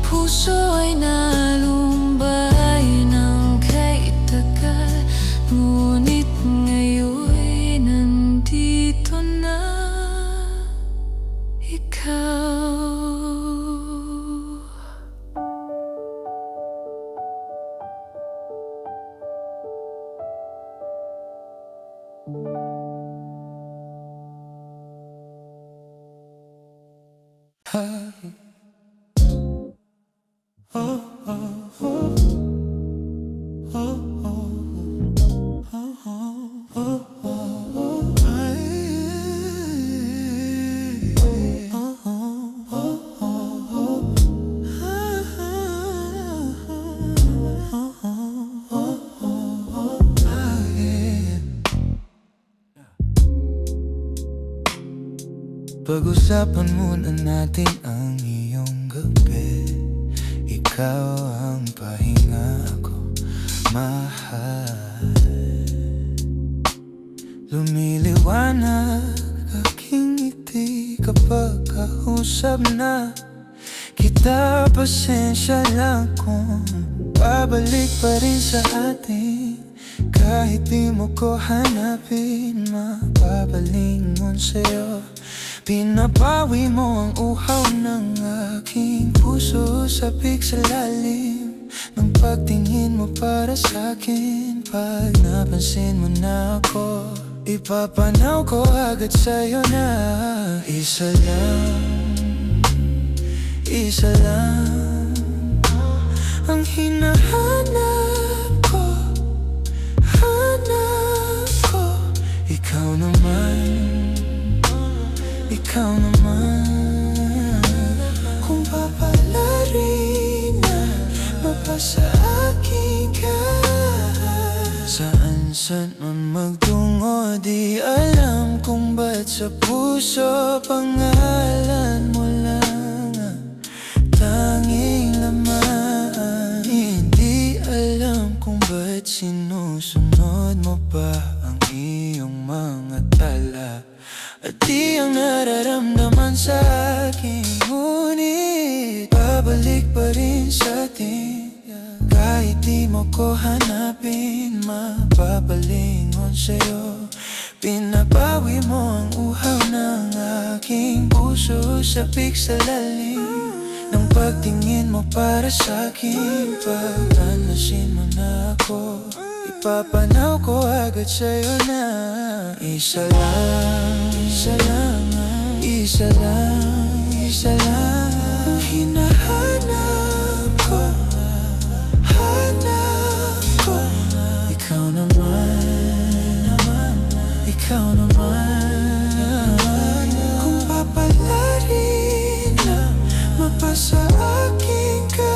Puso ay nalumbay ng kay tagal. Ngunit ngayon'y nandito na ikaw. Pag-usapan muna natin ang iyong gabi. Ikaw ang pahinga ko, mahal. Lumiliwanag aking ngiti kapag kausap na kita. Pasensya lang kung babalik pa rin sa atin. Kahit di mo ko hanapin, mapapalingon sa'yo. Pinapawi mo ang uhaw ng aking puso, sabik sa lalim ng pagtingin mo para sa'kin. Pag napansin mo na ako, ipapanaw ko agad sa'yo na isa lang isa lang ang hinahanap ko, hanap ko. Ikaw naman, ikaw naman. Kung papalarin na mapasa akin ka, saan man magtungo, di alam kung ba't sa puso pangalan mo lang ang tanging laman. Hindi alam kung ba't sinusunod mo pa ang iyong mga tala, at di ang nararamdaman sa akin. Ngunit babalik pa rin sa atin, kahit di mo ko hanapin, mapapalingon sa'yo. Pinabawi mo ang uhaw ng aking puso, sabik sa lalim ng pagtingin mo para sa'kin. Pagtanasin mo na ako, ipapanaw ko agad sa'yo na isa lang, isa lang, isa lang, isa lang ang hinahanap ko, hanap ko. Ikaw naman, ikaw naman. Kung papalarin na mapasa akin ka,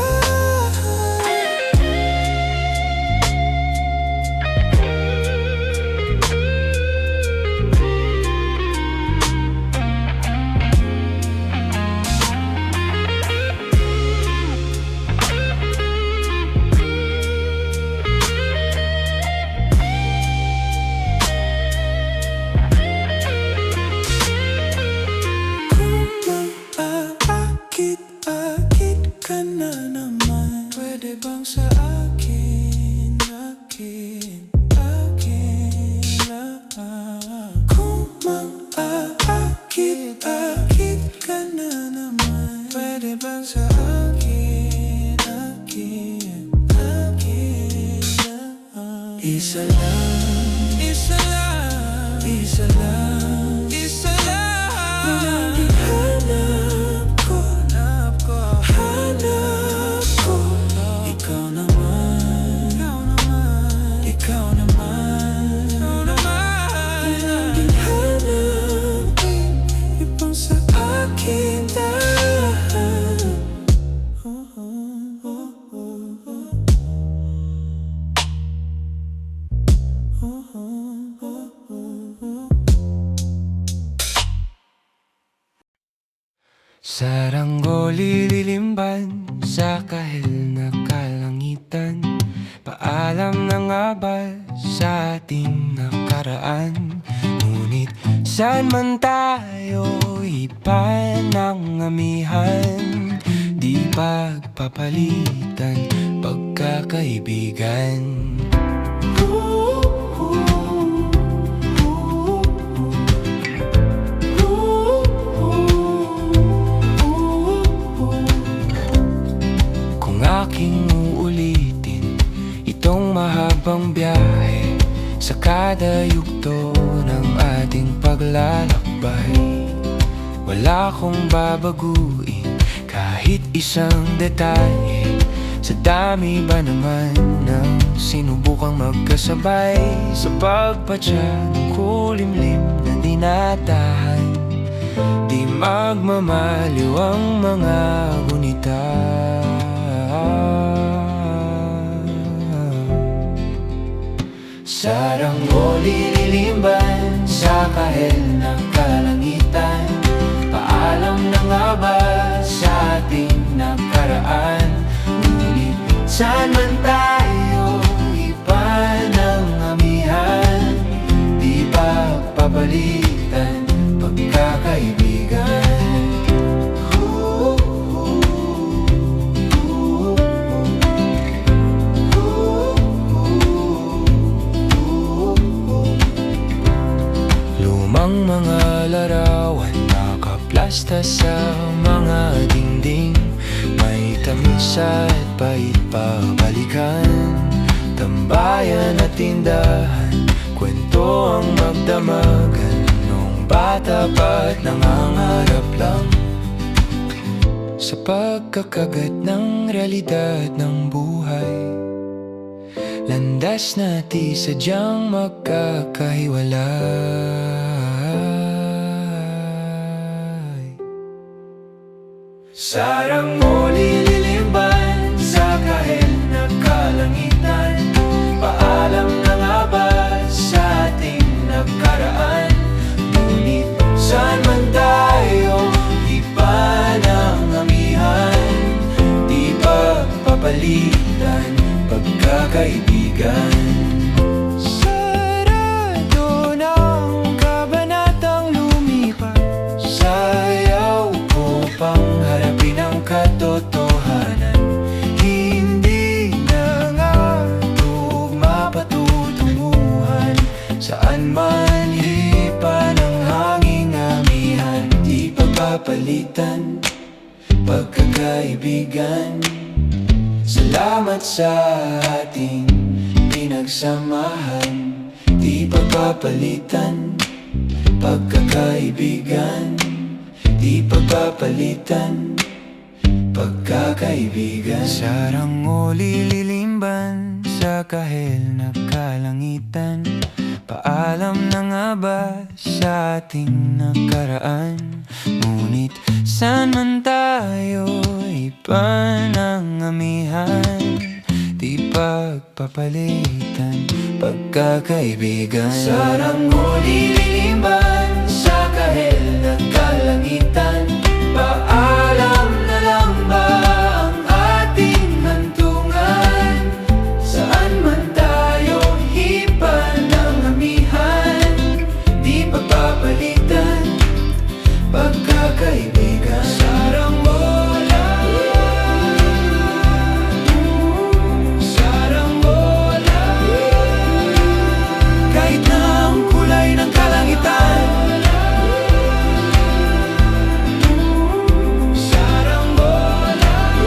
akit ka na naman. Pwede bang sa akin, akin, akin lang? Kung mang-aakit, akit ka na naman. Pwede bang sa akin, akin, akin lang? Isa lang, isa lang, isa lang, isa lang ang hinahanap ko, hanap ko. Ikaw naman, ikaw naman, ikaw naman. Yan ang hinahanap, ipang sa akin dahil Saranggoli lilimban sa kahil na kalangitan. Paalam na nga ba sa ating nakaraan? Ngunit saan man tayo iba ng amihan, di pagpapalitan pagkakaibigan. Aking uulitin itong mahabang biyahe sa kada yugto ng ating paglalakbay. Wala akong babaguin kahit isang detalye, sa dami ba naman ng sinubukang magkasabay sa pagpadya ng kulimlim na dinatahan. Di magmamaliw ang mga gunita. Saranggoli lilimban sa kahel ng kalangitan. Paalam na nga ba sa ating nakaraan? Ngunit saan man tayo iba ng amihan, di pagpapalitan pagkakaibigan. Ang mga larawan nakaplasta sa mga dingding, may tamis at pait pabalikan. Tambayan at tindahan, kwento ang magdamagan nung bata pa't nangangarap lang sa pagkakagat ng realidad ng buhay. Landas na di sadyang magkakahiwalay. Sarang mo lililimban sa kahit na kalangitan. Paalam na nga ba sa ating nakaraan? Ngunit saan man tayo, iba ng amihan. Di pagpapalitan, pagkakaibigan. Sarado ng kabanatang lumipas. Sayaw ko pang harapin ang katotohanan. Hindi na nga tugma patutunguhan. Saan man hipa ng hanging amihan. Di pagpapalitan, pagkakaibigan. Salamat sa ating pinagsamahan. Di pagpapalitan, pagkakaibigan. Di pagpapalitan, pagkakaibigan. Sarang mo lililimban sa kahil na kalangitan. Paalam na nga ba sa ating nakaraan? Ngunit saan man tayo, iba ng amihan. Di pagpapalitan, pagkakaibigan. Sarang mo lililimban sa kahil na kalangitan. Paalam na lang ba ang ating hantungan? Saan man tayo, iba ng amihan. Di pagpapalitan, pagkakaibigan. Sarang mo lang, sarang mo lang. Kahit na ang kulay ng kalangitan. Sarang mo lang.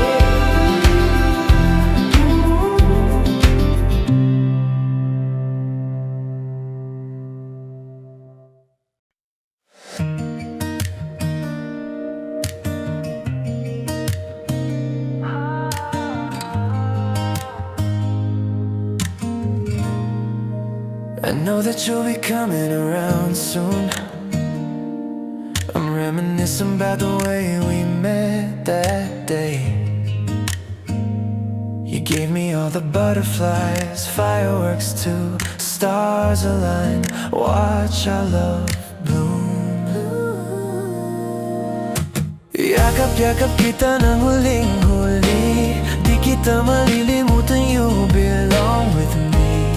I know that you'll be coming around soon. I'm reminiscing about the way we met that day. You gave me all the butterflies, fireworks too. Stars align, watch our love bloom. Yakap-yakap kita ng huling-huli. Di kita malilimutan, you belong with me.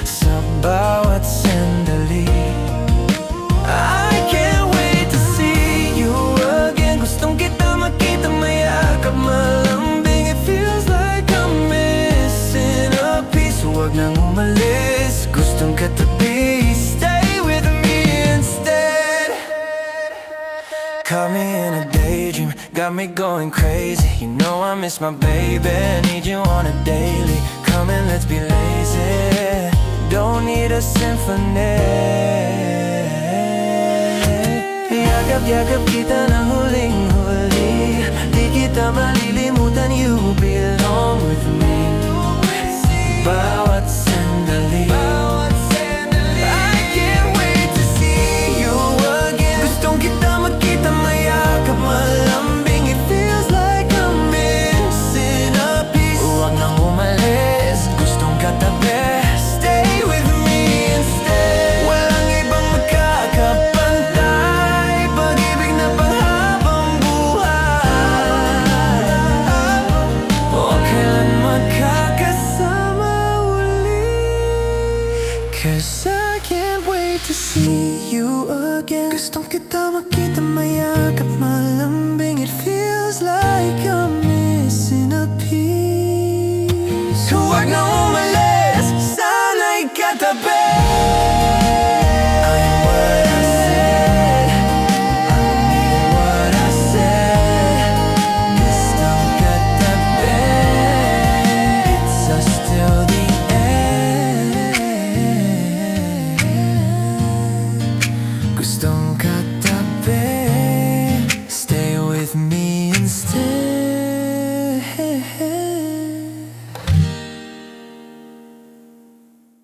Sa bawat sandali, I can't wait to see you again. Gustong kita makita, mayakap, malambing. It feels like I'm missing a piece. Huwag nang umalis, gustong katabi. Stay with me instead. Caught me in a daydream, got me going crazy. You know I miss my baby, need you on a daily. Come and let's be lazy, don't need a symphony. Yakap-yakap kita ng huling-huli. Di kita malilimutan, you belong with me. Bawat sandali, I can't wait to see you again. Gustong kita makita, mayakap, malambing. It feels like I'm missing a piece. Huwag nang umalis, gustong katabi. Stay with me instead. Walang ibang magkakapantay, pag-ibig na panghabang buhay. O kailan magkakasama uli. 'Cause I can't wait to see you again. Gustong kita makita, mayakap, malambing. It feels like I'm missing a piece. Huwag na umalis, sana'y katabi. I am what I said, I mean what I said. Gustong katabi, it's us till the end. Gustong katabi.